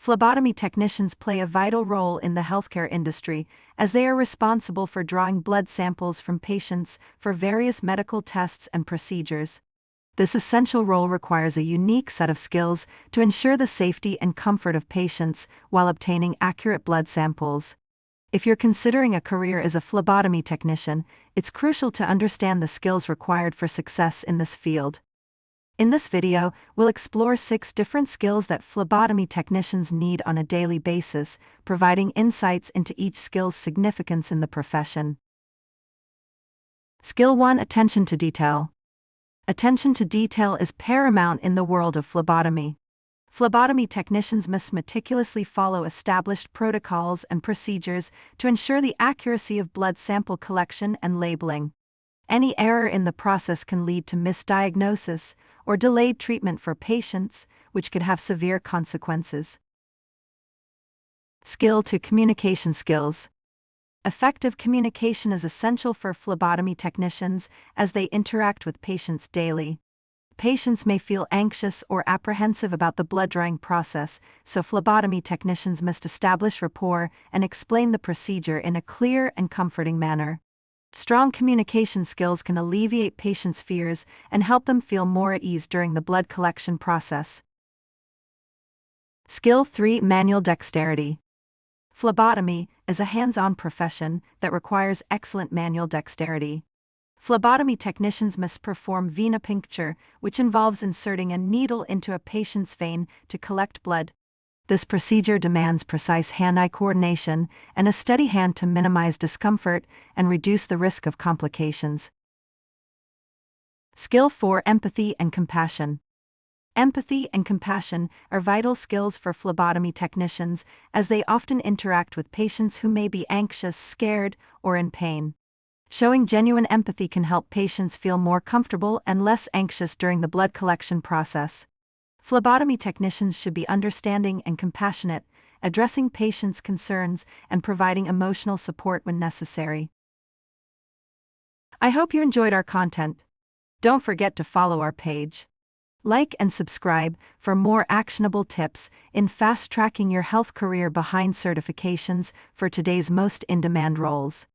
Phlebotomy technicians play a vital role in the healthcare industry, as they are responsible for drawing blood samples from patients for various medical tests and procedures. This essential role requires a unique set of skills to ensure the safety and comfort of patients while obtaining accurate blood samples. If you're considering a career as a phlebotomy technician, it's crucial to understand the skills required for success in this field. In this video, we'll explore 6 different skills that phlebotomy technicians need on a daily basis, providing insights into each skill's significance in the profession. Skill 1: Attention to detail. Attention to detail is paramount in the world of phlebotomy. Phlebotomy technicians must meticulously follow established protocols and procedures to ensure the accuracy of blood sample collection and labeling. Any error in the process can lead to misdiagnosis or delayed treatment for patients, which could have severe consequences. Skill 2: Communication skills. Effective communication is essential for phlebotomy technicians as they interact with patients daily. Patients may feel anxious or apprehensive about the blood drawing process, so phlebotomy technicians must establish rapport and explain the procedure in a clear and comforting manner. Strong communication skills can alleviate patients' fears and help them feel more at ease during the blood collection process. Skill 3: Manual dexterity. Phlebotomy is a hands-on profession that requires excellent manual dexterity. Phlebotomy technicians must perform venipuncture, which involves inserting a needle into a patient's vein to collect blood. This procedure demands precise hand-eye coordination and a steady hand to minimize discomfort and reduce the risk of complications. Skill 4: Empathy and compassion. Empathy and compassion are vital skills for phlebotomy technicians as they often interact with patients who may be anxious, scared, or in pain. Showing genuine empathy can help patients feel more comfortable and less anxious during the blood collection process. Phlebotomy technicians should be understanding and compassionate, addressing patients' concerns and providing emotional support when necessary. I hope you enjoyed our content. Don't forget to follow our page. Like and subscribe for more actionable tips in fast-tracking your health career behind certifications for today's most in-demand roles.